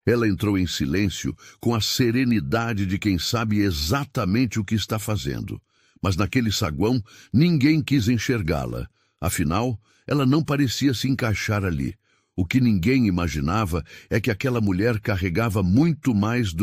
Ela entrou em silêncio, com a serenidade de quem sabe exatamente o que está fazendo. Mas naquele saguão, ninguém quis enxergá-la. Afinal, ela não parecia se encaixar ali. O que ninguém imaginava é que aquela mulher carregava muito mais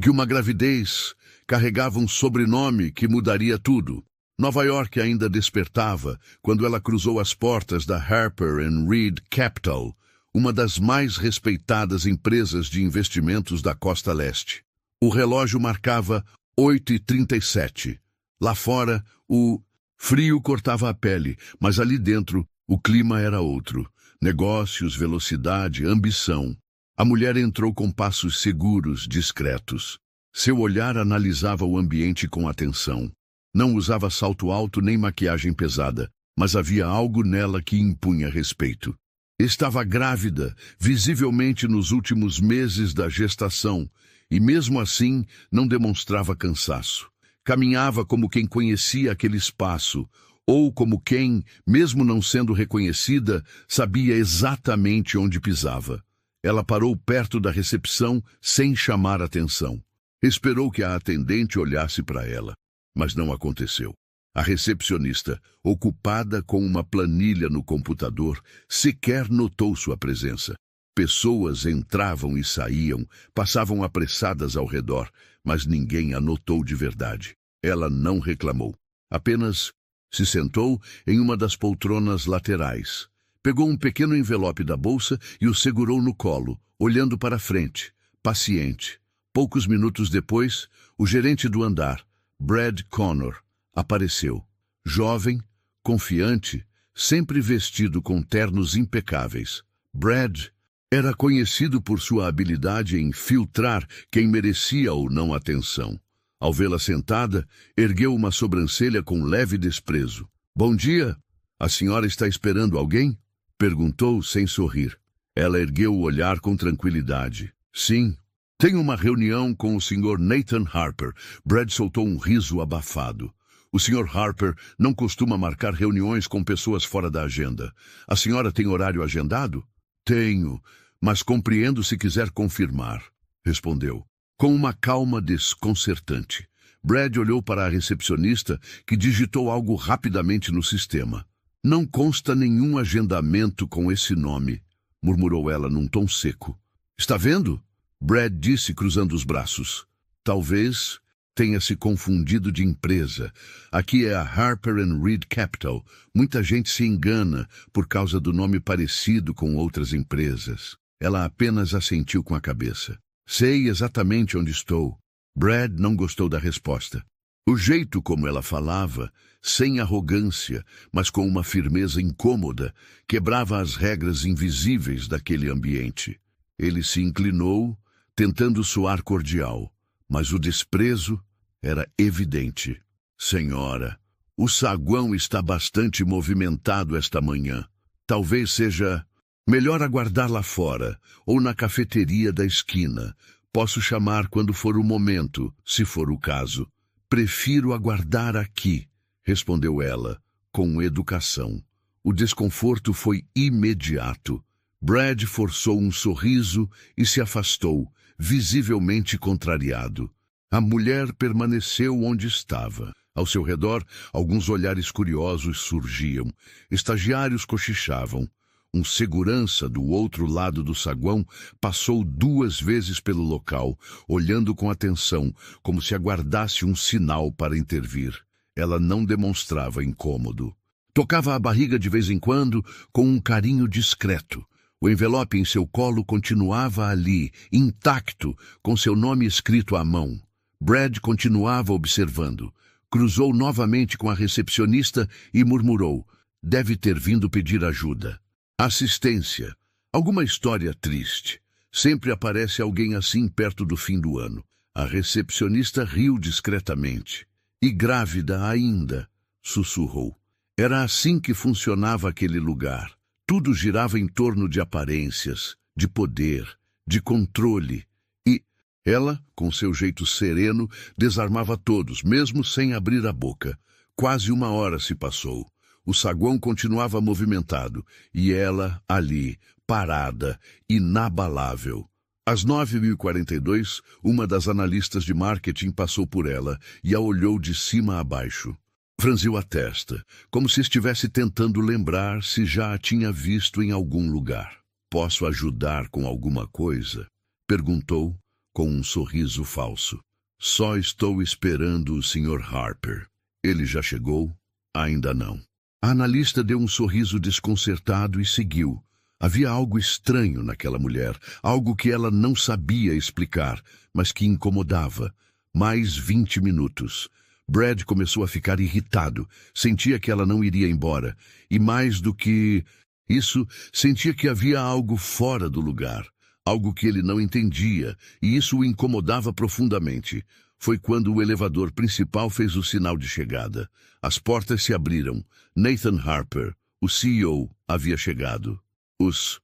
que uma gravidez. Carregava um sobrenome que mudaria tudo. Nova York ainda despertava quando ela cruzou as portas da Harper & Reed Capital, uma das mais respeitadas empresas de investimentos da costa leste. O relógio marcava 8h37. Lá fora, o frio cortava a pele, mas ali dentro, o clima era outro. Negócios, velocidade, ambição. A mulher entrou com passos seguros, discretos. Seu olhar analisava o ambiente com atenção. Não usava salto alto nem maquiagem pesada, mas havia algo nela que impunha respeito. Estava grávida, visivelmente nos últimos meses da gestação, e mesmo assim não demonstrava cansaço. Caminhava como quem conhecia aquele espaço, ou como quem, mesmo não sendo reconhecida, sabia exatamente onde pisava. Ela parou perto da recepção sem chamar atenção. Esperou que a atendente olhasse para ela, mas não aconteceu. A recepcionista, ocupada com uma planilha no computador, sequer notou sua presença. Pessoas entravam e saíam, passavam apressadas ao redor, mas ninguém a notou de verdade. Ela não reclamou. Apenas se sentou em uma das poltronas laterais. Pegou um pequeno envelope da bolsa e o segurou no colo, olhando para frente, paciente. Poucos minutos depois, o gerente do andar, Brad Connor, apareceu. Jovem, confiante, sempre vestido com ternos impecáveis. Brad era conhecido por sua habilidade em filtrar quem merecia ou não atenção. Ao vê-la sentada, ergueu uma sobrancelha com leve desprezo. "Bom dia. A senhora está esperando alguém?" perguntou sem sorrir. Ela ergueu o olhar com tranquilidade. "Sim. Tenho uma reunião com o Sr. Nathan Harper." Brad soltou um riso abafado. "O Sr. Harper não costuma marcar reuniões com pessoas fora da agenda. A senhora tem horário agendado?" "Tenho, mas compreendo se quiser confirmar", respondeu, com uma calma desconcertante. Brad olhou para a recepcionista, que digitou algo rapidamente no sistema. "Não consta nenhum agendamento com esse nome", murmurou ela num tom seco. "Está vendo?" Brad disse, cruzando os braços. "Talvez tenha se confundido de empresa. Aqui é a Harper & Reed Capital. Muita gente se engana por causa do nome parecido com outras empresas." Ela apenas assentiu com a cabeça. "Sei exatamente onde estou." Brad não gostou da resposta. O jeito como ela falava, sem arrogância, mas com uma firmeza incômoda, quebrava as regras invisíveis daquele ambiente. Ele se inclinou, tentando soar cordial, mas o desprezo era evidente. "Senhora, o saguão está bastante movimentado esta manhã. Talvez seja melhor aguardar lá fora, ou na cafeteria da esquina. Posso chamar quando for o momento, se for o caso." "Prefiro aguardar aqui", respondeu ela, com educação. O desconforto foi imediato. Brad forçou um sorriso e se afastou, visivelmente contrariado. A mulher permaneceu onde estava. Ao seu redor, alguns olhares curiosos surgiam. Estagiários cochichavam. Um segurança do outro lado do saguão passou 2 vezes pelo local, olhando com atenção, como se aguardasse um sinal para intervir. Ela não demonstrava incômodo. Tocava a barriga de vez em quando, com um carinho discreto. O envelope em seu colo continuava ali, intacto, com seu nome escrito à mão. Brad continuava observando. Cruzou novamente com a recepcionista e murmurou: "Deve ter vindo pedir ajuda." Assistência. Alguma história triste. Sempre aparece alguém assim perto do fim do ano. A recepcionista riu discretamente. "E grávida ainda", sussurrou. Era assim que funcionava aquele lugar. Tudo girava em torno de aparências, de poder, de controle. E ela, com seu jeito sereno, desarmava todos, mesmo sem abrir a boca. Quase 1 hora se passou. O saguão continuava movimentado, e ela ali, parada, inabalável. Às 9h42, uma das analistas de marketing passou por ela e a olhou de cima a baixo. Franziu a testa, como se estivesse tentando lembrar se já a tinha visto em algum lugar. "Posso ajudar com alguma coisa?" perguntou, com um sorriso falso. "Só estou esperando o Sr. Harper. Ele já chegou?" "Ainda não." A analista deu um sorriso desconcertado e seguiu. Havia algo estranho naquela mulher, algo que ela não sabia explicar, mas que incomodava. Mais 20 minutos. Brad começou a ficar irritado. Sentia que ela não iria embora. E mais do que isso, sentia que havia algo fora do lugar. Algo que ele não entendia, e isso o incomodava profundamente. Foi quando o elevador principal fez o sinal de chegada. As portas se abriram. Nathan Harper, o CEO, havia chegado. Os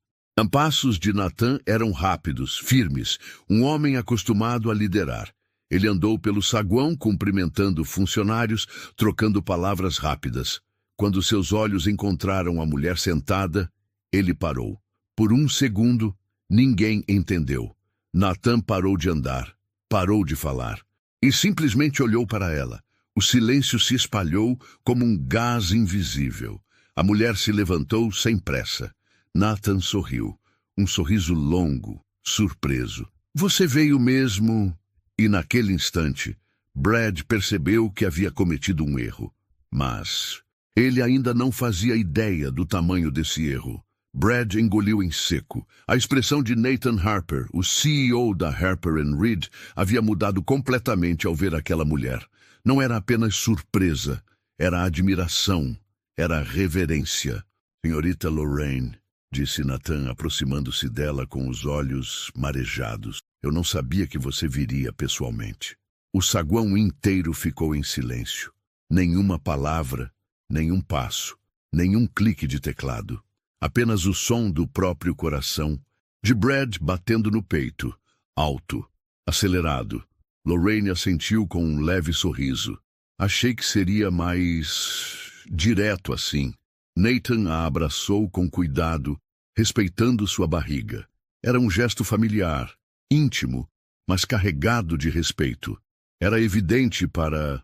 passos de Nathan eram rápidos, firmes, um homem acostumado a liderar. Ele andou pelo saguão, cumprimentando funcionários, trocando palavras rápidas. Quando seus olhos encontraram a mulher sentada, ele parou. Por um segundo, ninguém entendeu. Nathan parou de andar, parou de falar, e simplesmente olhou para ela. O silêncio se espalhou como um gás invisível. A mulher se levantou sem pressa. Nathan sorriu, um sorriso longo, surpreso. "Você veio mesmo?" E naquele instante, Brad percebeu que havia cometido um erro. Mas ele ainda não fazia ideia do tamanho desse erro. Brad engoliu em seco. A expressão de Nathan Harper, o CEO da Harper & Reed, havia mudado completamente ao ver aquela mulher. Não era apenas surpresa, era admiração, era reverência. "Senhorita Lorraine", disse Nathan, aproximando-se dela com os olhos marejados. "Eu não sabia que você viria pessoalmente." O saguão inteiro ficou em silêncio. Nenhuma palavra, nenhum passo, nenhum clique de teclado. Apenas o som do próprio coração, de Brad batendo no peito, alto, acelerado. Lorraine assentiu com um leve sorriso. "Achei que seria mais direto assim." Nathan a abraçou com cuidado, respeitando sua barriga. Era um gesto familiar, íntimo, mas carregado de respeito. Era evidente para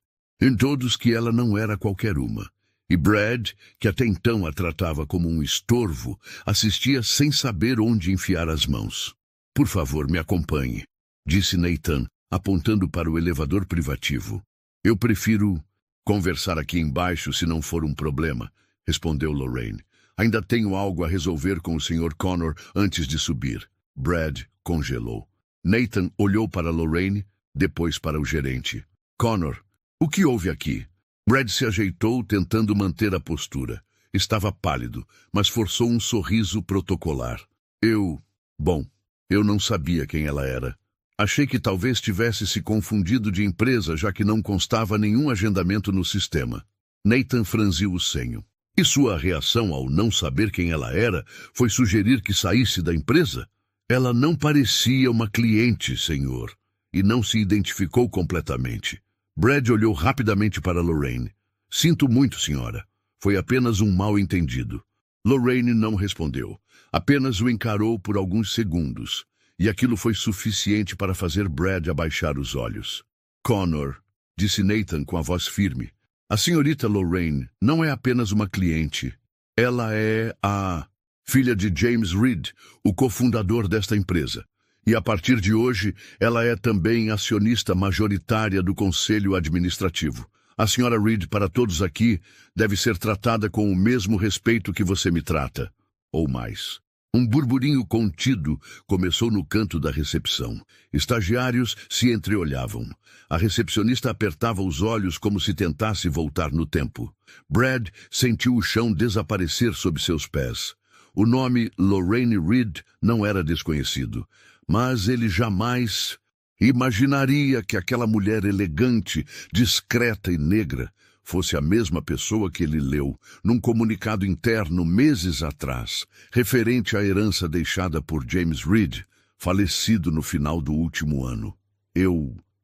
todos que ela não era qualquer uma. E Brad, que até então a tratava como um estorvo, assistia sem saber onde enfiar as mãos. "Por favor, me acompanhe", disse Nathan, apontando para o elevador privativo. "Eu prefiro conversar aqui embaixo se não for um problema", respondeu Lorraine. "Ainda tenho algo a resolver com o Sr. Connor antes de subir." Brad congelou. Nathan olhou para Lorraine, depois para o gerente. "Connor, o que houve aqui?" Brad se ajeitou, tentando manter a postura. Estava pálido, mas forçou um sorriso protocolar. Eu não sabia quem ela era. Achei que talvez tivesse se confundido de empresa, já que não constava nenhum agendamento no sistema." Nathan franziu o senho. "E sua reação ao não saber quem ela era foi sugerir que saísse da empresa?" "Ela não parecia uma cliente, senhor, e não se identificou completamente." Brad olhou rapidamente para Lorraine. "Sinto muito, senhora. Foi apenas um mal-entendido." Lorraine não respondeu. Apenas o encarou por alguns segundos. E aquilo foi suficiente para fazer Brad abaixar os olhos. "Connor", disse Nathan com a voz firme, "a senhorita Lorraine não é apenas uma cliente. Ela é a filha de James Reed, o cofundador desta empresa. E a partir de hoje, ela é também acionista majoritária do Conselho Administrativo. A senhora Reed, para todos aqui, deve ser tratada com o mesmo respeito que você me trata, ou mais." Um burburinho contido começou no canto da recepção. Estagiários se entreolhavam. A recepcionista apertava os olhos como se tentasse voltar no tempo. Brad sentiu o chão desaparecer sob seus pés. O nome Lorraine Reed não era desconhecido, mas ele jamais imaginaria que aquela mulher elegante, discreta e negra fosse a mesma pessoa que ele leu num comunicado interno meses atrás, referente à herança deixada por James Reed, falecido no final do último ano.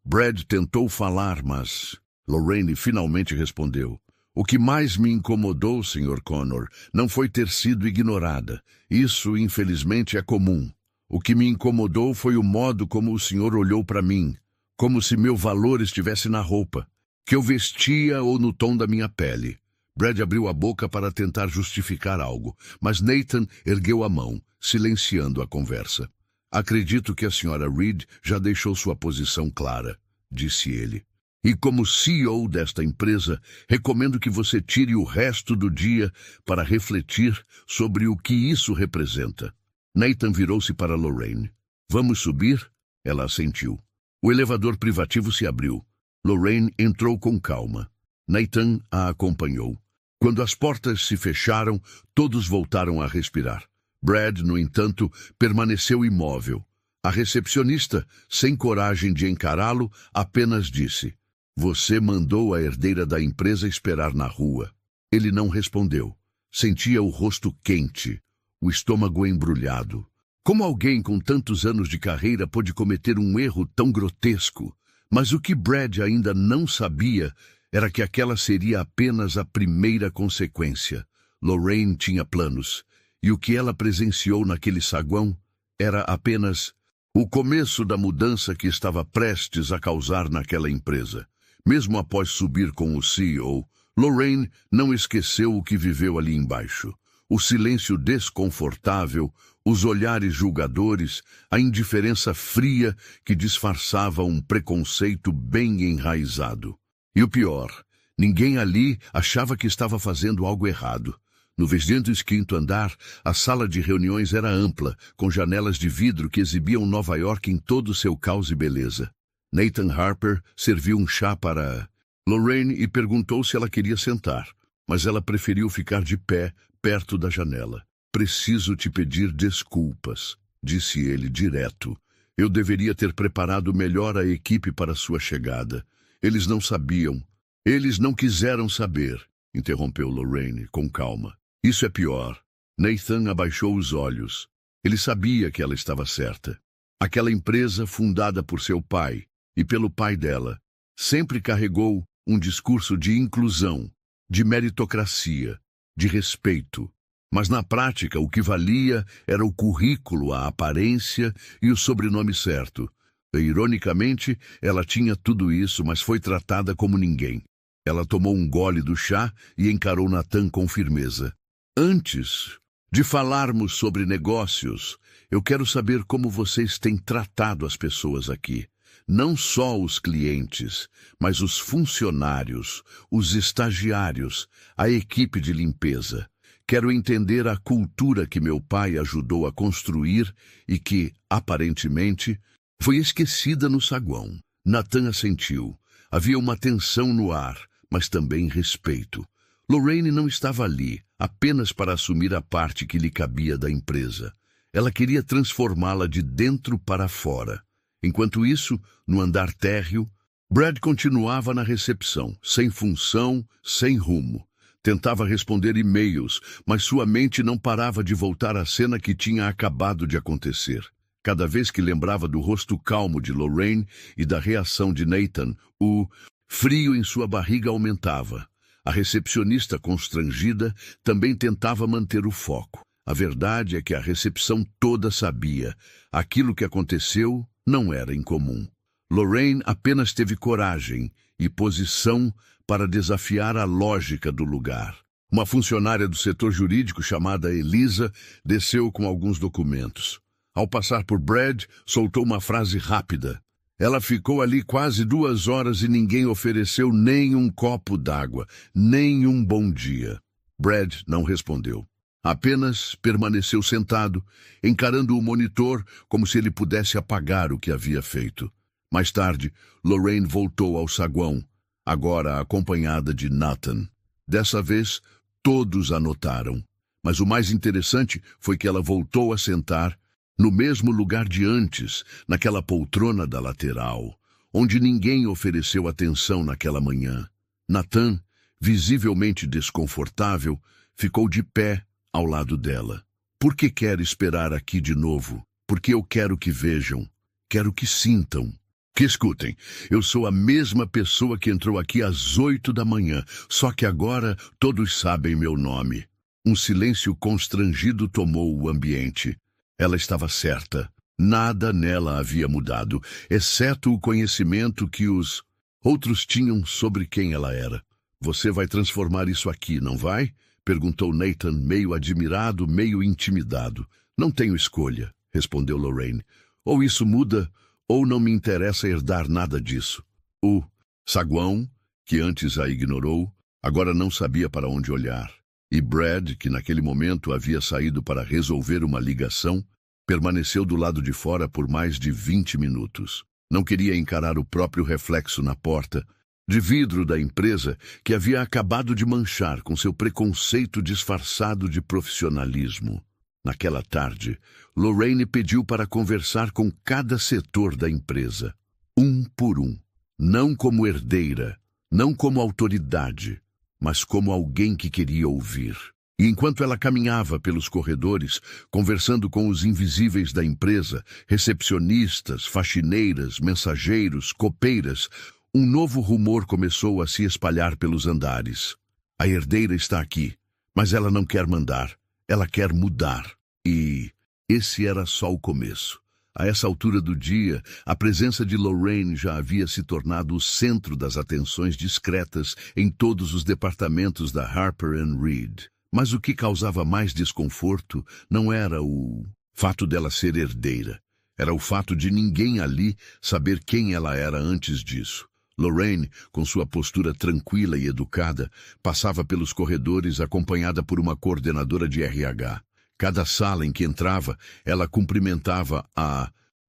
Brad tentou falar, mas Lorraine finalmente respondeu. "O que mais me incomodou, Sr. Connor, não foi ter sido ignorada. Isso, infelizmente, é comum. O que me incomodou foi o modo como o senhor olhou para mim, como se meu valor estivesse na roupa que eu vestia ou no tom da minha pele. Brad abriu a boca para tentar justificar algo, mas Nathan ergueu a mão, silenciando a conversa. Acredito que a senhora Reed já deixou sua posição clara, disse ele. E como CEO desta empresa, recomendo que você tire o resto do dia para refletir sobre o que isso representa. Nathan virou-se para Lorraine. Vamos subir? Ela assentiu. O elevador privativo se abriu. Lorraine entrou com calma. Nathan a acompanhou. Quando as portas se fecharam, todos voltaram a respirar. Brad, no entanto, permaneceu imóvel. A recepcionista, sem coragem de encará-lo, apenas disse: Você mandou a herdeira da empresa esperar na rua. Ele não respondeu. Sentia o rosto quente, o estômago embrulhado. Como alguém com tantos anos de carreira pôde cometer um erro tão grotesco? Mas o que Brad ainda não sabia era que aquela seria apenas a primeira consequência. Lorraine tinha planos, e o que ela presenciou naquele saguão era apenas o começo da mudança que estava prestes a causar naquela empresa. Mesmo após subir com o CEO, Lorraine não esqueceu o que viveu ali embaixo. O silêncio desconfortável, os olhares julgadores, a indiferença fria que disfarçava um preconceito bem enraizado. E o pior, ninguém ali achava que estava fazendo algo errado. No 25º andar, a sala de reuniões era ampla, com janelas de vidro que exibiam Nova York em todo o seu caos e beleza. Nathan Harper serviu um chá para Lorraine e perguntou se ela queria sentar, mas ela preferiu ficar de pé, perto da janela. Preciso te pedir desculpas, disse ele direto. Eu deveria ter preparado melhor a equipe para sua chegada. Eles não sabiam. Eles não quiseram saber, interrompeu Lorraine com calma. Isso é pior. Nathan abaixou os olhos. Ele sabia que ela estava certa. Aquela empresa, fundada por seu pai e pelo pai dela, sempre carregou um discurso de inclusão, de meritocracia, de respeito. Mas na prática o que valia era o currículo, a aparência e o sobrenome certo. E, ironicamente, ela tinha tudo isso, mas foi tratada como ninguém. Ela tomou um gole do chá e encarou Nathan com firmeza. Antes de falarmos sobre negócios, eu quero saber como vocês têm tratado as pessoas aqui. Não só os clientes, mas os funcionários, os estagiários, a equipe de limpeza. Quero entender a cultura que meu pai ajudou a construir e que, aparentemente, foi esquecida no saguão. Nathan assentiu. Havia uma tensão no ar, mas também respeito. Lorraine não estava ali, apenas para assumir a parte que lhe cabia da empresa. Ela queria transformá-la de dentro para fora. Enquanto isso, no andar térreo, Brad continuava na recepção, sem função, sem rumo. Tentava responder e-mails, mas sua mente não parava de voltar à cena que tinha acabado de acontecer. Cada vez que lembrava do rosto calmo de Lorraine e da reação de Nathan, o frio em sua barriga aumentava. A recepcionista, constrangida, também tentava manter o foco. A verdade é que a recepção toda sabia. Aquilo que aconteceu não era incomum. Lorraine apenas teve coragem e posição para desafiar a lógica do lugar. Uma funcionária do setor jurídico chamada Elisa desceu com alguns documentos. Ao passar por Brad, soltou uma frase rápida. Ela ficou ali quase 2 horas e ninguém ofereceu nem um copo d'água, nem um bom dia. Brad não respondeu. Apenas permaneceu sentado, encarando o monitor como se ele pudesse apagar o que havia feito. Mais tarde, Lorraine voltou ao saguão, agora acompanhada de Nathan. Dessa vez, todos a notaram. Mas o mais interessante foi que ela voltou a sentar no mesmo lugar de antes, naquela poltrona da lateral, onde ninguém ofereceu atenção naquela manhã. Nathan, visivelmente desconfortável, ficou de pé ao lado dela. Por que quer esperar aqui de novo? Porque eu quero que vejam, quero que sintam, que escutem. Eu sou a mesma pessoa que entrou aqui às 8 da manhã, só que agora todos sabem meu nome. Um silêncio constrangido tomou o ambiente. Ela estava certa. Nada nela havia mudado, exceto o conhecimento que os outros tinham sobre quem ela era. Você vai transformar isso aqui, não vai? Perguntou Nathan, meio admirado, meio intimidado. Não tenho escolha, respondeu Lorraine. Ou isso muda, ou não me interessa herdar nada disso. O saguão, que antes a ignorou, agora não sabia para onde olhar. E Brad, que naquele momento havia saído para resolver uma ligação, permaneceu do lado de fora por mais de 20 minutos. Não queria encarar o próprio reflexo na porta de vidro da empresa que havia acabado de manchar com seu preconceito disfarçado de profissionalismo. Naquela tarde, Lorraine pediu para conversar com cada setor da empresa, um por um, não como herdeira, não como autoridade, mas como alguém que queria ouvir. E enquanto ela caminhava pelos corredores, conversando com os invisíveis da empresa, recepcionistas, faxineiras, mensageiros, copeiras, um novo rumor começou a se espalhar pelos andares. A herdeira está aqui, mas ela não quer mandar, ela quer mudar. E esse era só o começo. A essa altura do dia, a presença de Lorraine já havia se tornado o centro das atenções discretas em todos os departamentos da Harper & Reed. Mas o que causava mais desconforto não era o fato dela ser herdeira. Era o fato de ninguém ali saber quem ela era antes disso. Lorraine, com sua postura tranquila e educada, passava pelos corredores acompanhada por uma coordenadora de RH. Cada sala em que entrava, ela cumprimentava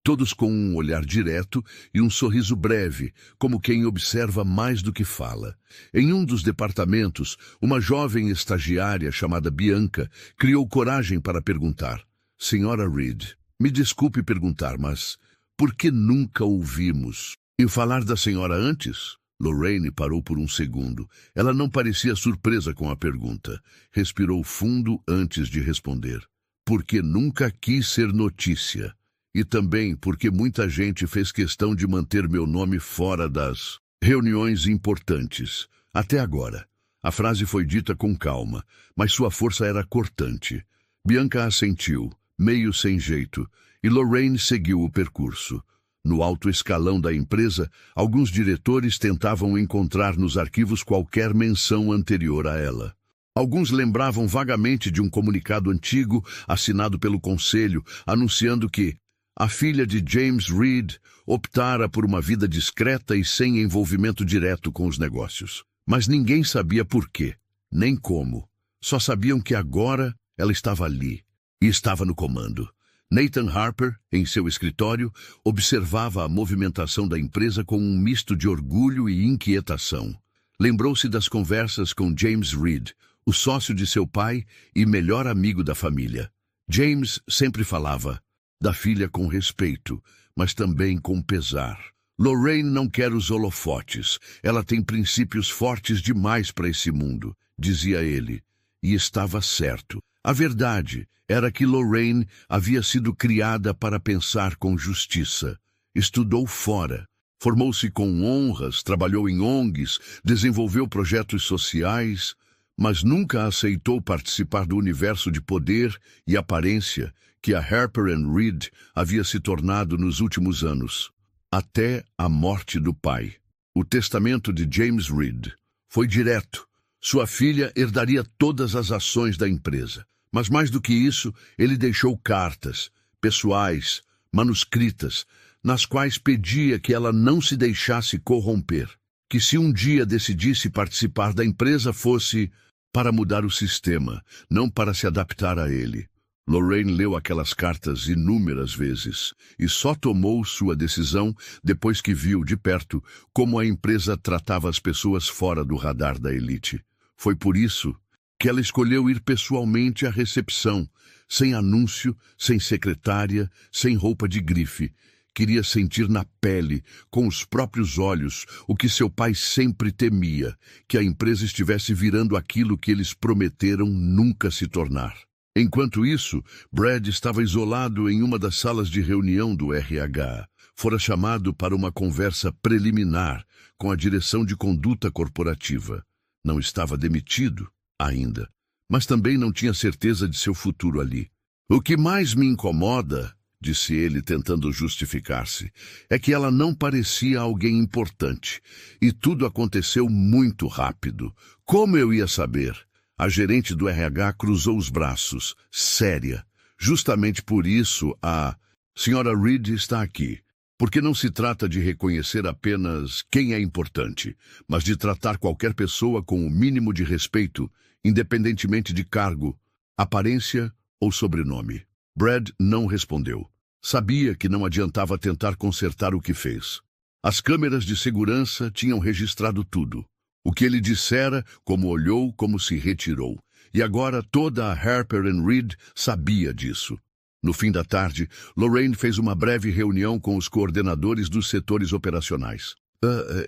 todos com um olhar direto e um sorriso breve, como quem observa mais do que fala. Em um dos departamentos, uma jovem estagiária chamada Bianca criou coragem para perguntar: Senhora Reed, me desculpe perguntar, mas por que nunca ouvimos e falar da senhora antes? Lorraine parou por um segundo. Ela não parecia surpresa com a pergunta. Respirou fundo antes de responder. Porque nunca quis ser notícia. E também porque muita gente fez questão de manter meu nome fora das reuniões importantes. Até agora. A frase foi dita com calma, mas sua força era cortante. Bianca assentiu, meio sem jeito, e Lorraine seguiu o percurso. No alto escalão da empresa, alguns diretores tentavam encontrar nos arquivos qualquer menção anterior a ela. Alguns lembravam vagamente de um comunicado antigo assinado pelo conselho, anunciando que a filha de James Reed optara por uma vida discreta e sem envolvimento direto com os negócios. Mas ninguém sabia por quê, nem como. Só sabiam que agora ela estava ali e estava no comando. Nathan Harper, em seu escritório, observava a movimentação da empresa com um misto de orgulho e inquietação. Lembrou-se das conversas com James Reed, o sócio de seu pai e melhor amigo da família. James sempre falava da filha com respeito, mas também com pesar. Lorraine não quer os holofotes. Ela tem princípios fortes demais para esse mundo, dizia ele. E estava certo. A verdade era que Lorraine havia sido criada para pensar com justiça. Estudou fora, formou-se com honras, trabalhou em ONGs, desenvolveu projetos sociais, mas nunca aceitou participar do universo de poder e aparência que a Harper & Reed havia se tornado nos últimos anos, até a morte do pai. O testamento de James Reed foi direto. Sua filha herdaria todas as ações da empresa. Mas mais do que isso, ele deixou cartas, pessoais, manuscritas, nas quais pedia que ela não se deixasse corromper, que se um dia decidisse participar da empresa fosse para mudar o sistema, não para se adaptar a ele. Lorraine leu aquelas cartas inúmeras vezes e só tomou sua decisão depois que viu de perto como a empresa tratava as pessoas fora do radar da elite. Foi por isso que ela escolheu ir pessoalmente à recepção, sem anúncio, sem secretária, sem roupa de grife. Queria sentir na pele, com os próprios olhos, o que seu pai sempre temia, que a empresa estivesse virando aquilo que eles prometeram nunca se tornar. Enquanto isso, Brad estava isolado em uma das salas de reunião do RH. Fora chamado para uma conversa preliminar com a direção de conduta corporativa. Não estava demitido ainda, mas também não tinha certeza de seu futuro ali. O que mais me incomoda, disse ele, tentando justificar-se. É que ela não parecia alguém importante. E tudo aconteceu muito rápido. Como eu ia saber? A gerente do RH cruzou os braços, séria. Justamente por isso, a Sra. Reed está aqui. Porque não se trata de reconhecer apenas quem é importante, mas de tratar qualquer pessoa com o mínimo de respeito, independentemente de cargo, aparência ou sobrenome. Brad não respondeu. Sabia que não adiantava tentar consertar o que fez. As câmeras de segurança tinham registrado tudo. O que ele dissera, como olhou, como se retirou. E agora toda a Harper & Reed sabia disso. No fim da tarde, Lorraine fez uma breve reunião com os coordenadores dos setores operacionais.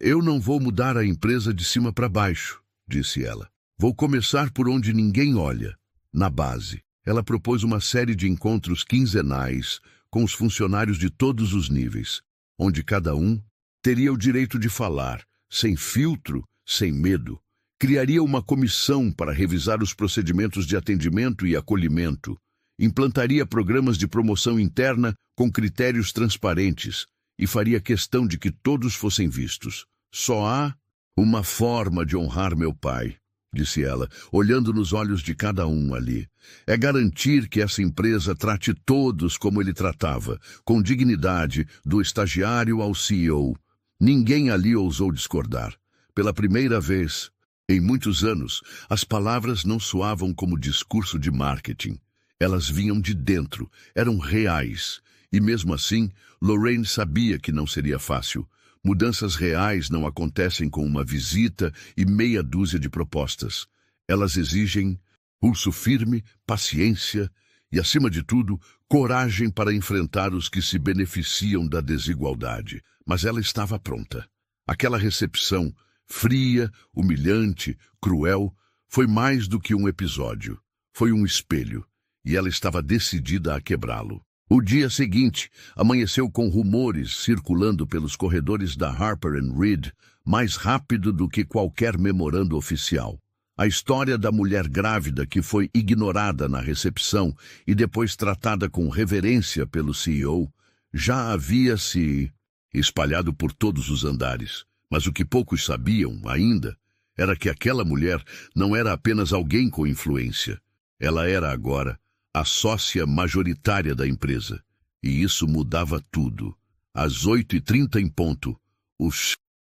Eu não vou mudar a empresa de cima para baixo, disse ela. Vou começar por onde ninguém olha, na base. Ela propôs uma série de encontros quinzenais com os funcionários de todos os níveis, onde cada um teria o direito de falar, sem filtro, sem medo. Criaria uma comissão para revisar os procedimentos de atendimento e acolhimento. Implantaria programas de promoção interna com critérios transparentes e faria questão de que todos fossem vistos. Só há uma forma de honrar meu pai, disse ela, olhando nos olhos de cada um ali. É garantir que essa empresa trate todos como ele tratava, com dignidade, do estagiário ao CEO. Ninguém ali ousou discordar. Pela primeira vez, em muitos anos, as palavras não soavam como discurso de marketing. Elas vinham de dentro, eram reais. E mesmo assim, Lorraine sabia que não seria fácil. Mudanças reais não acontecem com uma visita e meia dúzia de propostas. Elas exigem pulso firme, paciência e, acima de tudo, coragem para enfrentar os que se beneficiam da desigualdade. Mas ela estava pronta. Aquela recepção, fria, humilhante, cruel, foi mais do que um episódio. Foi um espelho. E ela estava decidida a quebrá-lo. O dia seguinte amanheceu com rumores circulando pelos corredores da Harper & Reed mais rápido do que qualquer memorando oficial. A história da mulher grávida que foi ignorada na recepção e depois tratada com reverência pelo CEO já havia se espalhado por todos os andares. Mas o que poucos sabiam ainda era que aquela mulher não era apenas alguém com influência. Ela era agora a sócia majoritária da empresa. E isso mudava tudo. Às 8h30 em ponto, o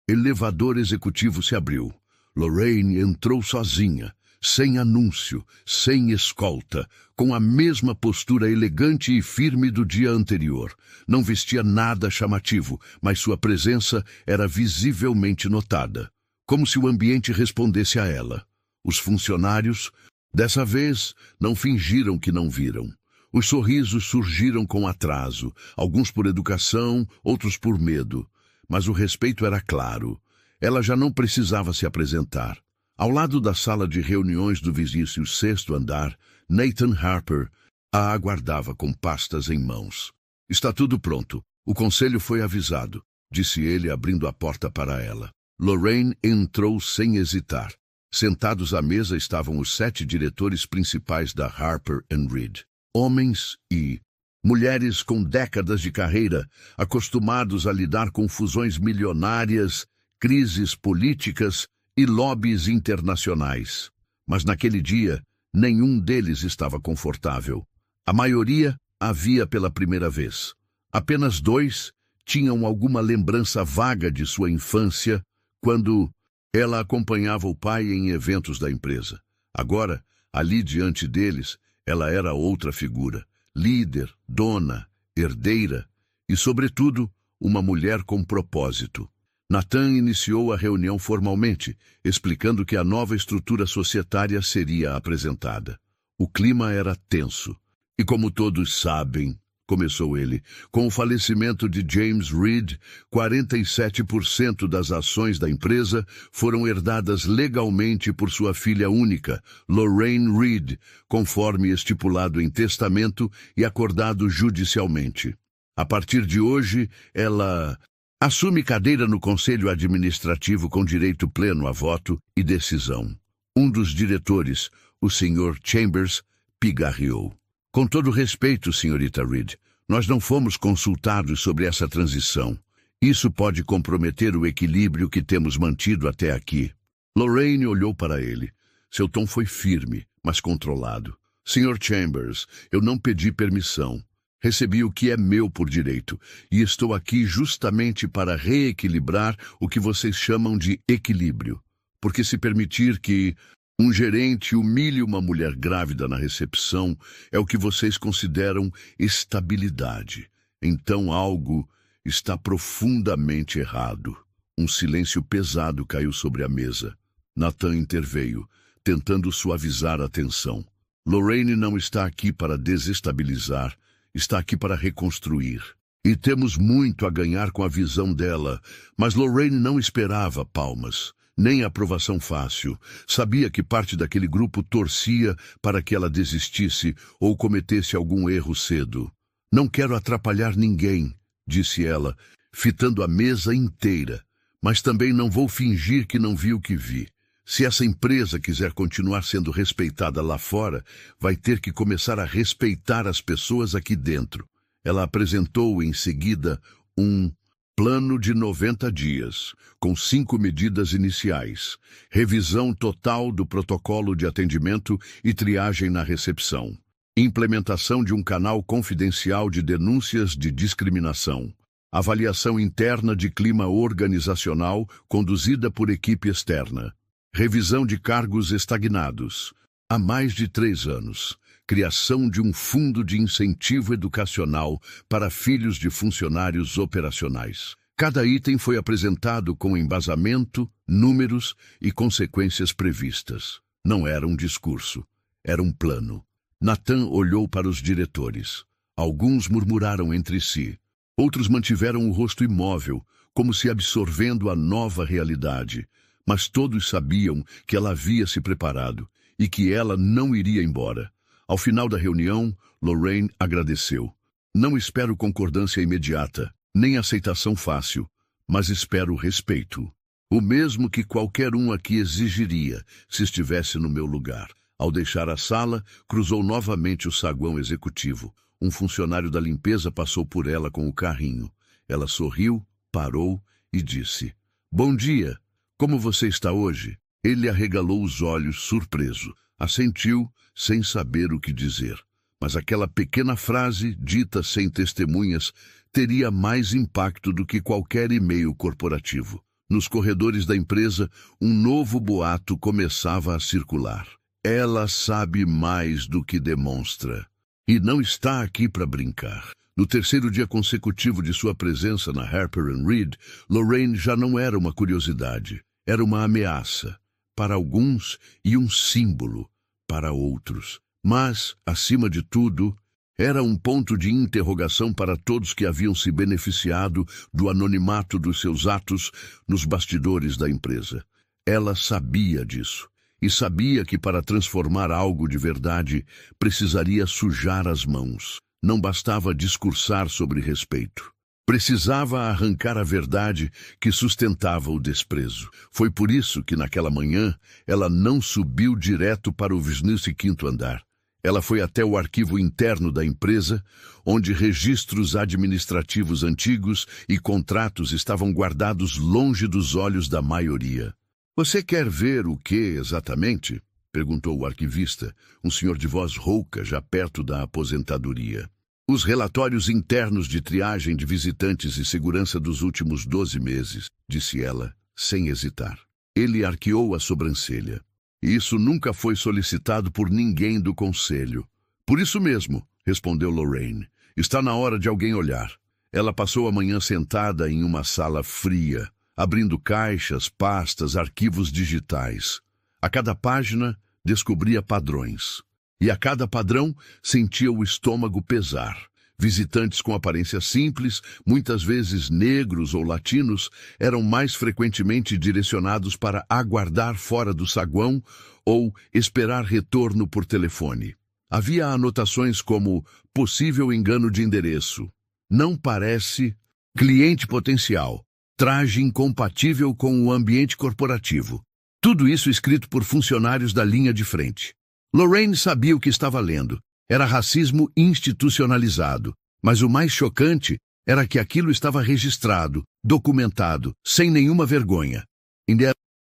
elevador executivo se abriu. Lorraine entrou sozinha, sem anúncio, sem escolta, com a mesma postura elegante e firme do dia anterior. Não vestia nada chamativo, mas sua presença era visivelmente notada, como se o ambiente respondesse a ela. Os funcionários, dessa vez, não fingiram que não viram. Os sorrisos surgiram com atraso, alguns por educação, outros por medo. Mas o respeito era claro. Ela já não precisava se apresentar. Ao lado da sala de reuniões do vizinho sexto andar, Nathan Harper a aguardava com pastas em mãos. Está tudo pronto. O conselho foi avisado, disse ele, abrindo a porta para ela. Lorraine entrou sem hesitar. Sentados à mesa estavam os 7 diretores principais da Harper & Reed. Homens e mulheres com décadas de carreira, acostumados a lidar com fusões milionárias, crises políticas e lobbies internacionais. Mas naquele dia, nenhum deles estava confortável. A maioria a via pela primeira vez. Apenas 2 tinham alguma lembrança vaga de sua infância, quando ela acompanhava o pai em eventos da empresa. Agora, ali diante deles, ela era outra figura. Líder, dona, herdeira e, sobretudo, uma mulher com propósito. Nathan iniciou a reunião formalmente, explicando que a nova estrutura societária seria apresentada. O clima era tenso. E como todos sabem, começou ele, com o falecimento de James Reed, 47% das ações da empresa foram herdadas legalmente por sua filha única, Lorraine Reed, conforme estipulado em testamento e acordado judicialmente. A partir de hoje, ela assume cadeira no Conselho Administrativo com direito pleno a voto e decisão. Um dos diretores, o Sr. Chambers, pigarreou. Com todo respeito, Srta. Reed, Nós não fomos consultados sobre essa transição. Isso pode comprometer o equilíbrio que temos mantido até aqui. Lorraine olhou para ele. Seu tom foi firme, mas controlado. Sr. Chambers, eu não pedi permissão. Recebi o que é meu por direito, e estou aqui justamente para reequilibrar o que vocês chamam de equilíbrio. Porque se permitir que um gerente humilhe uma mulher grávida na recepção é o que vocês consideram estabilidade. Então algo está profundamente errado. Um silêncio pesado caiu sobre a mesa. Nathan interveio, tentando suavizar a tensão. Lorraine não está aqui para desestabilizar, está aqui para reconstruir. E temos muito a ganhar com a visão dela, mas Lorraine não esperava palmas, nem aprovação fácil. Sabia que parte daquele grupo torcia para que ela desistisse ou cometesse algum erro cedo. Não quero atrapalhar ninguém, disse ela, fitando a mesa inteira, mas também não vou fingir que não vi o que vi. Se essa empresa quiser continuar sendo respeitada lá fora, vai ter que começar a respeitar as pessoas aqui dentro. Ela apresentou em seguida um plano de 90 dias, com 5 medidas iniciais: revisão total do protocolo de atendimento e triagem na recepção, implementação de um canal confidencial de denúncias de discriminação, avaliação interna de clima organizacional conduzida por equipe externa, revisão de cargos estagnados. Há mais de 3 anos, criação de um fundo de incentivo educacional para filhos de funcionários operacionais. Cada item foi apresentado com embasamento, números e consequências previstas. Não era um discurso, era um plano. Nathan olhou para os diretores. Alguns murmuraram entre si. Outros mantiveram o rosto imóvel, como se absorvendo a nova realidade. Mas todos sabiam que ela havia se preparado e que ela não iria embora. Ao final da reunião, Lorraine agradeceu. Não espero concordância imediata, nem aceitação fácil, mas espero respeito. O mesmo que qualquer um aqui exigiria se estivesse no meu lugar. Ao deixar a sala, cruzou novamente o saguão executivo. Um funcionário da limpeza passou por ela com o carrinho. Ela sorriu, parou e disse: "Bom dia. Como você está hoje?" Ele arregalou os olhos, surpreso. Assentiu, sem saber o que dizer. Mas aquela pequena frase, dita sem testemunhas, teria mais impacto do que qualquer e-mail corporativo. Nos corredores da empresa, um novo boato começava a circular. Ela sabe mais do que demonstra. E não está aqui para brincar. No terceiro dia consecutivo de sua presença na Harper & Reed, Lorraine já não era uma curiosidade. Era uma ameaça, para alguns, e um símbolo, para outros. Mas, acima de tudo, era um ponto de interrogação para todos que haviam se beneficiado do anonimato dos seus atos nos bastidores da empresa. Ela sabia disso, e sabia que para transformar algo de verdade, precisaria sujar as mãos. Não bastava discursar sobre respeito. Precisava arrancar a verdade que sustentava o desprezo. Foi por isso que, naquela manhã, ela não subiu direto para o 25º andar. Ela foi até o arquivo interno da empresa, onde registros administrativos antigos e contratos estavam guardados longe dos olhos da maioria. "Você quer ver o que exatamente?" perguntou o arquivista, um senhor de voz rouca, já perto da aposentadoria. "Os relatórios internos de triagem de visitantes e segurança dos últimos 12 meses, disse ela, sem hesitar. Ele arqueou a sobrancelha. "Isso nunca foi solicitado por ninguém do conselho." "Por isso mesmo", respondeu Lorraine. "Está na hora de alguém olhar." Ela passou a manhã sentada em uma sala fria, abrindo caixas, pastas, arquivos digitais. A cada página, descobria padrões. E a cada padrão, sentia o estômago pesar. Visitantes com aparência simples, muitas vezes negros ou latinos, eram mais frequentemente direcionados para aguardar fora do saguão ou esperar retorno por telefone. Havia anotações como possível engano de endereço, não parece, cliente potencial, traje incompatível com o ambiente corporativo. Tudo isso escrito por funcionários da linha de frente. Lorraine sabia o que estava lendo. Era racismo institucionalizado. Mas o mais chocante era que aquilo estava registrado, documentado, sem nenhuma vergonha.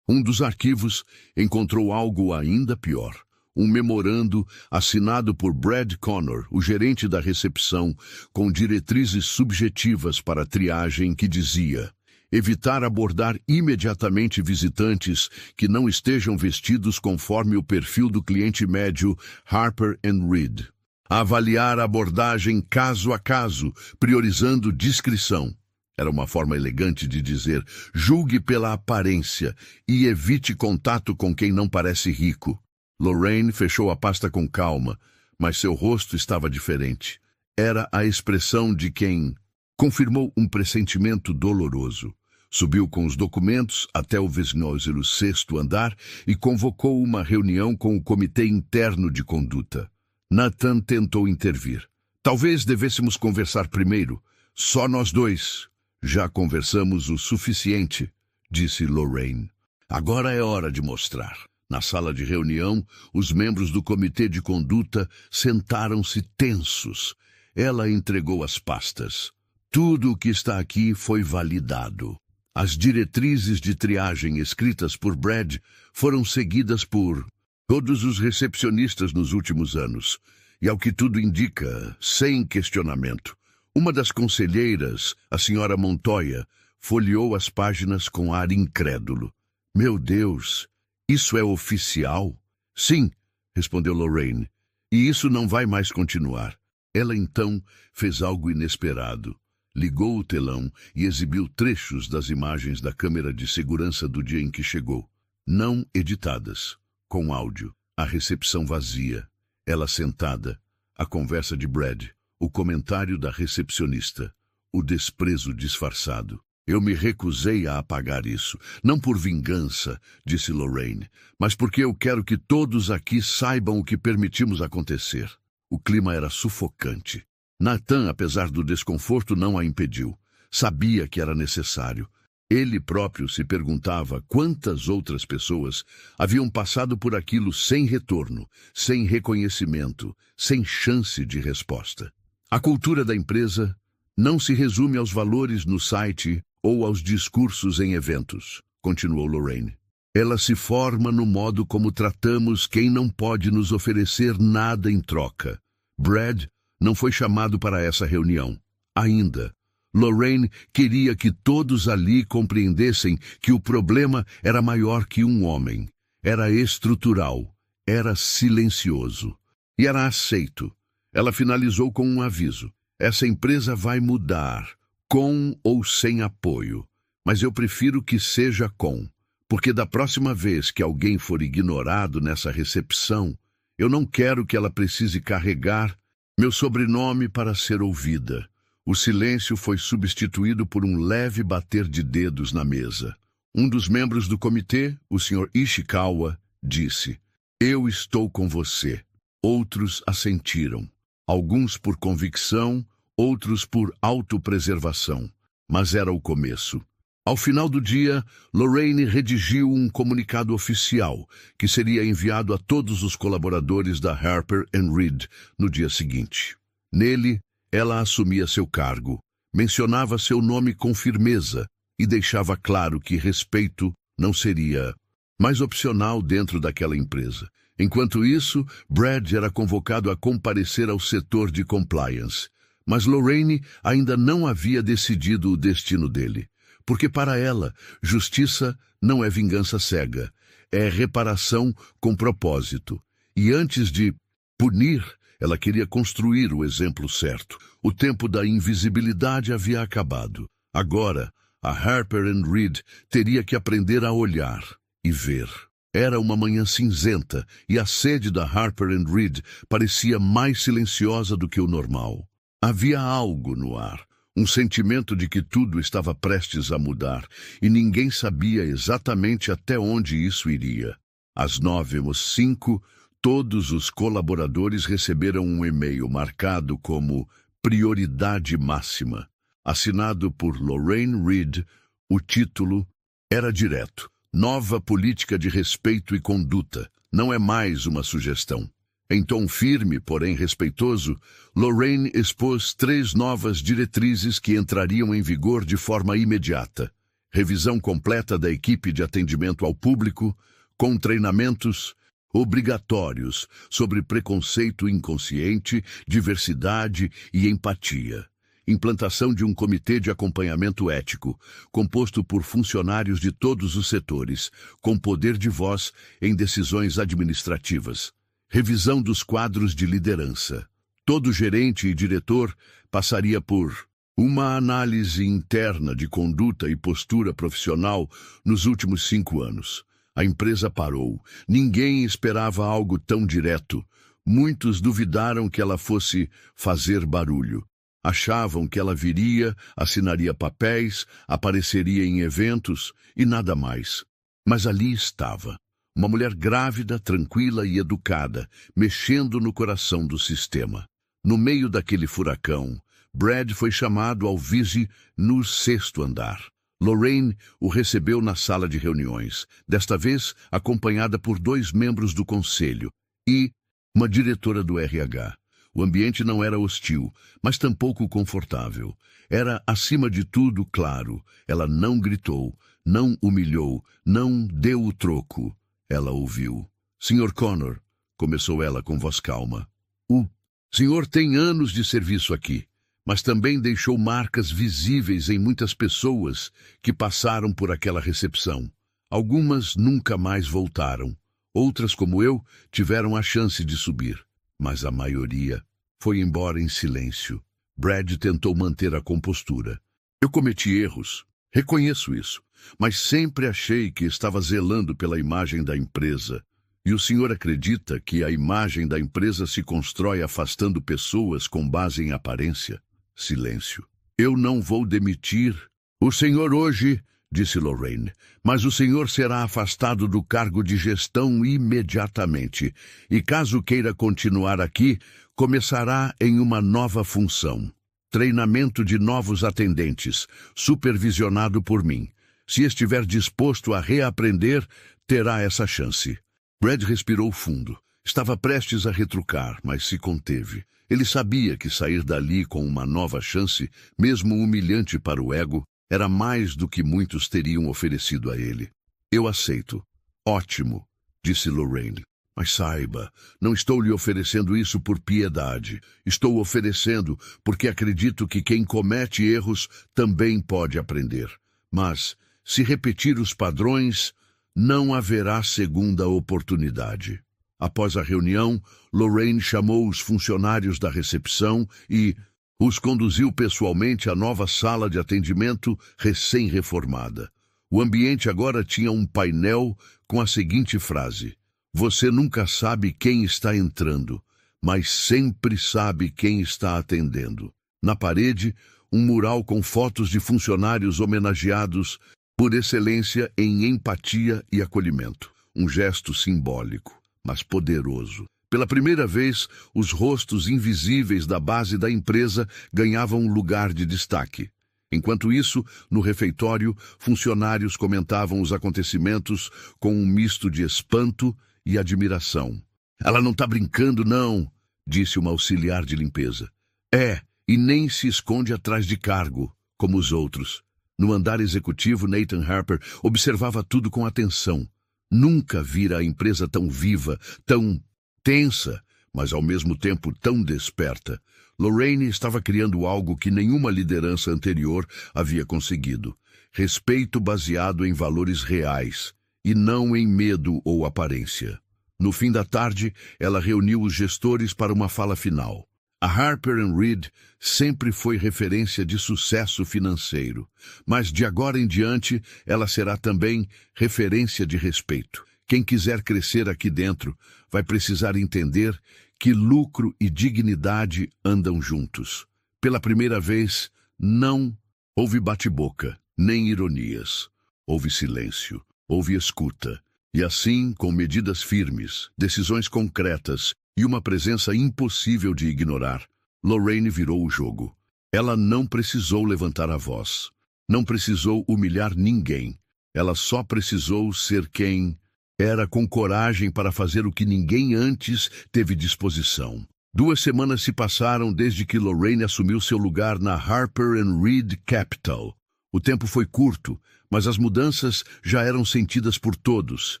Um dos arquivos encontrou algo ainda pior. Um memorando assinado por Brad Connor, o gerente da recepção, com diretrizes subjetivas para a triagem que dizia: evitar abordar imediatamente visitantes que não estejam vestidos conforme o perfil do cliente médio Harper & Reed. Avaliar a abordagem caso a caso, priorizando discrição. Era uma forma elegante de dizer: julgue pela aparência e evite contato com quem não parece rico. Lorraine fechou a pasta com calma, mas seu rosto estava diferente. Era a expressão de quem confirmou um pressentimento doloroso. Subiu com os documentos até o 26º andar e convocou uma reunião com o comitê interno de conduta. Nathan tentou intervir. Talvez devêssemos conversar primeiro. Só nós dois. Já conversamos o suficiente, disse Lorraine. Agora é hora de mostrar. Na sala de reunião, os membros do comitê de conduta sentaram-se tensos. Ela entregou as pastas. Tudo o que está aqui foi validado. As diretrizes de triagem escritas por Brad foram seguidas por todos os recepcionistas nos últimos anos. E ao que tudo indica, sem questionamento. Uma das conselheiras, a senhora Montoya, folheou as páginas com ar incrédulo. Meu Deus! Isso é oficial? Sim, respondeu Lorraine. E isso não vai mais continuar. Ela então fez algo inesperado. Ligou o telão e exibiu trechos das imagens da câmera de segurança do dia em que chegou. Não editadas, com áudio. A recepção vazia. Ela sentada. A conversa de Brad. O comentário da recepcionista. O desprezo disfarçado. Eu me recusei a apagar isso, não por vingança, disse Lorraine, mas porque eu quero que todos aqui saibam o que permitimos acontecer. O clima era sufocante. Nathan, apesar do desconforto, não a impediu. Sabia que era necessário. Ele próprio se perguntava quantas outras pessoas haviam passado por aquilo sem retorno, sem reconhecimento, sem chance de resposta. A cultura da empresa não se resume aos valores no site ou aos discursos em eventos, continuou Lorraine. Ela se forma no modo como tratamos quem não pode nos oferecer nada em troca. Brad não foi chamado para essa reunião. Ainda. Lorraine queria que todos ali compreendessem que o problema era maior que um homem. Era estrutural. Era silencioso. E era aceito. Ela finalizou com um aviso. Essa empresa vai mudar. Com ou sem apoio, mas eu prefiro que seja com, porque da próxima vez que alguém for ignorado nessa recepção, eu não quero que ela precise carregar meu sobrenome para ser ouvida. O silêncio foi substituído por um leve bater de dedos na mesa. Um dos membros do comitê, o Sr. Ishikawa, disse: eu estou com você. Outros assentiram, alguns por convicção, outros por autopreservação, mas era o começo. Ao final do dia, Lorraine redigiu um comunicado oficial que seria enviado a todos os colaboradores da Harper & Reed no dia seguinte. Nele, ela assumia seu cargo, mencionava seu nome com firmeza e deixava claro que respeito não seria mais opcional dentro daquela empresa. Enquanto isso, Brad era convocado a comparecer ao setor de compliance. Mas Lorraine ainda não havia decidido o destino dele, porque para ela, justiça não é vingança cega, é reparação com propósito. E antes de punir, ela queria construir o exemplo certo. O tempo da invisibilidade havia acabado. Agora, a Harper & Reed teria que aprender a olhar e ver. Era uma manhã cinzenta e a sede da Harper & Reed parecia mais silenciosa do que o normal. Havia algo no ar, um sentimento de que tudo estava prestes a mudar, e ninguém sabia exatamente até onde isso iria. Às 9h05, todos os colaboradores receberam um e-mail marcado como Prioridade Máxima. Assinado por Lorraine Reed, o título era direto: Nova Política de Respeito e Conduta. Não é mais uma sugestão. Em tom firme, porém respeitoso, Lorraine expôs 3 novas diretrizes que entrariam em vigor de forma imediata. Revisão completa da equipe de atendimento ao público, com treinamentos obrigatórios sobre preconceito inconsciente, diversidade e empatia. Implantação de um comitê de acompanhamento ético, composto por funcionários de todos os setores, com poder de voz em decisões administrativas. Revisão dos quadros de liderança. Todo gerente e diretor passaria por uma análise interna de conduta e postura profissional nos últimos 5 anos. A empresa parou. Ninguém esperava algo tão direto. Muitos duvidaram que ela fosse fazer barulho. Achavam que ela viria, assinaria papéis, apareceria em eventos e nada mais. Mas ali estava. Uma mulher grávida, tranquila e educada, mexendo no coração do sistema. No meio daquele furacão, Brad foi chamado ao vise no 6º andar. Lorraine o recebeu na sala de reuniões, desta vez acompanhada por 2 membros do conselho e uma diretora do RH. O ambiente não era hostil, mas tampouco confortável. Era, acima de tudo, claro. Ela não gritou, não humilhou, não deu o troco. Ela ouviu. Sr. Connor, começou ela com voz calma. O senhor tem anos de serviço aqui, mas também deixou marcas visíveis em muitas pessoas que passaram por aquela recepção. Algumas nunca mais voltaram. Outras, como eu, tiveram a chance de subir. Mas a maioria foi embora em silêncio. Brad tentou manter a compostura. Eu cometi erros. Reconheço isso. Mas sempre achei que estava zelando pela imagem da empresa. E o senhor acredita que a imagem da empresa se constrói afastando pessoas com base em aparência? Silêncio. Eu não vou demitir o senhor hoje, disse Lorraine, mas o senhor será afastado do cargo de gestão imediatamente. E caso queira continuar aqui, começará em uma nova função. Treinamento de novos atendentes, supervisionado por mim. Se estiver disposto a reaprender, terá essa chance. Brad respirou fundo. Estava prestes a retrucar, mas se conteve. Ele sabia que sair dali com uma nova chance, mesmo humilhante para o ego, era mais do que muitos teriam oferecido a ele. Eu aceito. Ótimo, disse Lorraine. Mas saiba, não estou lhe oferecendo isso por piedade. Estou oferecendo porque acredito que quem comete erros também pode aprender. Mas, se repetir os padrões, não haverá segunda oportunidade. Após a reunião, Lorraine chamou os funcionários da recepção e os conduziu pessoalmente à nova sala de atendimento recém-reformada. O ambiente agora tinha um painel com a seguinte frase: você nunca sabe quem está entrando, mas sempre sabe quem está atendendo. Na parede, um mural com fotos de funcionários homenageados por excelência em empatia e acolhimento. Um gesto simbólico, mas poderoso. Pela primeira vez, os rostos invisíveis da base da empresa ganhavam um lugar de destaque. Enquanto isso, no refeitório, funcionários comentavam os acontecimentos com um misto de espanto e admiração. Ela não está brincando, não, disse uma auxiliar de limpeza. É, e nem se esconde atrás de cargo, como os outros. No andar executivo, Nathan Harper observava tudo com atenção. Nunca vira a empresa tão viva, tão tensa, mas ao mesmo tempo tão desperta. Lorraine estava criando algo que nenhuma liderança anterior havia conseguido. Respeito baseado em valores reais, e não em medo ou aparência. No fim da tarde, ela reuniu os gestores para uma fala final. A Harper & Reed sempre foi referência de sucesso financeiro, mas de agora em diante ela será também referência de respeito. Quem quiser crescer aqui dentro vai precisar entender que lucro e dignidade andam juntos. Pela primeira vez, não houve bate-boca, nem ironias. Houve silêncio, houve escuta. E assim, com medidas firmes, decisões concretas e uma presença impossível de ignorar, Lorraine virou o jogo. Ela não precisou levantar a voz. Não precisou humilhar ninguém. Ela só precisou ser quem Era com coragem para fazer o que ninguém antes teve disposição. 2 semanas se passaram desde que Lorraine assumiu seu lugar na Harper & Reed Capital. O tempo foi curto, mas as mudanças já eram sentidas por todos.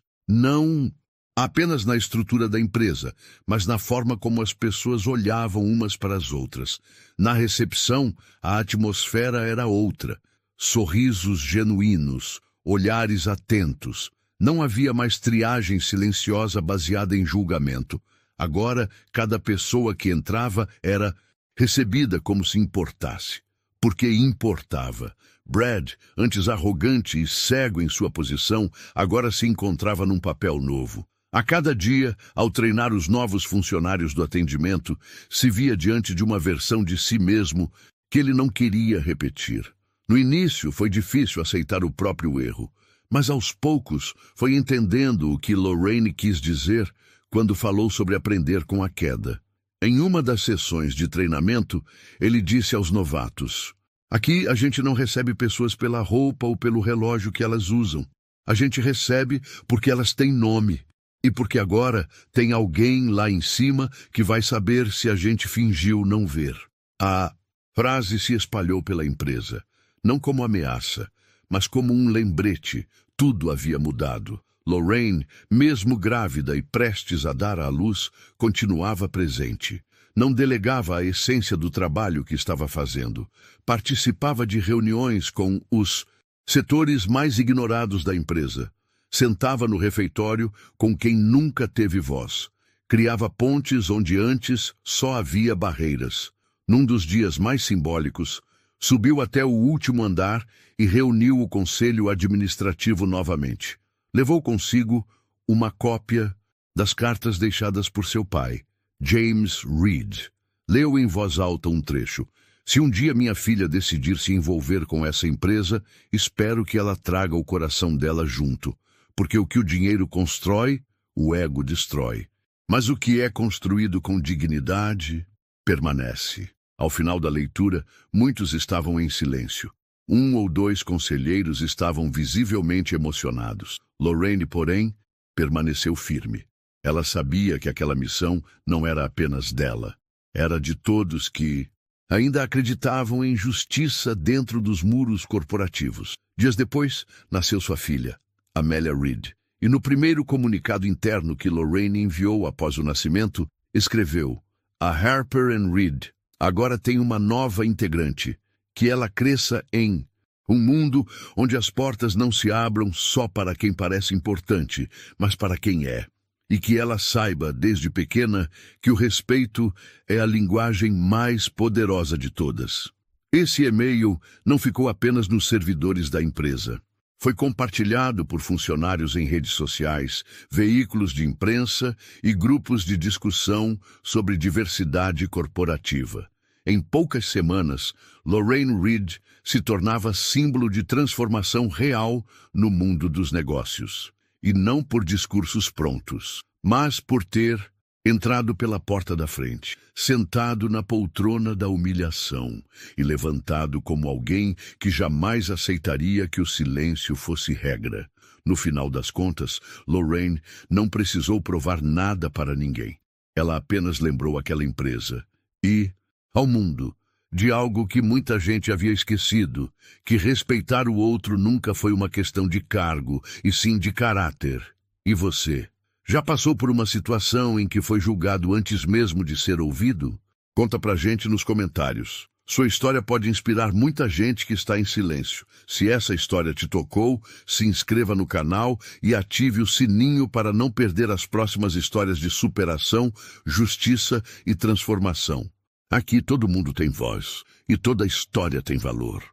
Não apenas na estrutura da empresa, mas na forma como as pessoas olhavam umas para as outras. Na recepção, a atmosfera era outra. Sorrisos genuínos, olhares atentos. Não havia mais triagem silenciosa baseada em julgamento. Agora, cada pessoa que entrava era recebida como se importasse. Porque importava. Brad, antes arrogante e cego em sua posição, agora se encontrava num papel novo. A cada dia, ao treinar os novos funcionários do atendimento, se via diante de uma versão de si mesmo que ele não queria repetir. No início, foi difícil aceitar o próprio erro, mas aos poucos foi entendendo o que Lorraine quis dizer quando falou sobre aprender com a queda. Em uma das sessões de treinamento, ele disse aos novatos: "Aqui a gente não recebe pessoas pela roupa ou pelo relógio que elas usam. A gente recebe porque elas têm nome. E porque agora tem alguém lá em cima que vai saber se a gente fingiu não ver." A frase se espalhou pela empresa, não como ameaça, mas como um lembrete. Tudo havia mudado. Lorraine, mesmo grávida e prestes a dar à luz, continuava presente. Não delegava a essência do trabalho que estava fazendo. Participava de reuniões com os setores mais ignorados da empresa. Sentava no refeitório com quem nunca teve voz. Criava pontes onde antes só havia barreiras. Num dos dias mais simbólicos, subiu até o último andar e reuniu o conselho administrativo novamente. Levou consigo uma cópia das cartas deixadas por seu pai, James Reed. Leu em voz alta um trecho. "Se um dia minha filha decidir se envolver com essa empresa, espero que ela traga o coração dela junto. Porque o que o dinheiro constrói, o ego destrói. Mas o que é construído com dignidade, permanece." Ao final da leitura, muitos estavam em silêncio. 1 ou 2 conselheiros estavam visivelmente emocionados. Lorraine, porém, permaneceu firme. Ela sabia que aquela missão não era apenas dela. Era de todos que ainda acreditavam em justiça dentro dos muros corporativos. Dias depois, nasceu sua filha, Amelia Reed, e no primeiro comunicado interno que Lorraine enviou após o nascimento, escreveu: "A Harper & Reed agora tem uma nova integrante, que ela cresça em um mundo onde as portas não se abram só para quem parece importante, mas para quem é, e que ela saiba, desde pequena, que o respeito é a linguagem mais poderosa de todas." Esse e-mail não ficou apenas nos servidores da empresa. Foi compartilhado por funcionários em redes sociais, veículos de imprensa e grupos de discussão sobre diversidade corporativa. Em poucas semanas, Lorraine Reed se tornava símbolo de transformação real no mundo dos negócios. E não por discursos prontos, mas por ter entrado pela porta da frente, sentado na poltrona da humilhação e levantado como alguém que jamais aceitaria que o silêncio fosse regra. No final das contas, Lorraine não precisou provar nada para ninguém. Ela apenas lembrou aquela empresa e, ao mundo, de algo que muita gente havia esquecido, que respeitar o outro nunca foi uma questão de cargo, e sim de caráter. E você? Já passou por uma situação em que foi julgado antes mesmo de ser ouvido? Conta pra gente nos comentários. Sua história pode inspirar muita gente que está em silêncio. Se essa história te tocou, se inscreva no canal e ative o sininho para não perder as próximas histórias de superação, justiça e transformação. Aqui todo mundo tem voz e toda história tem valor.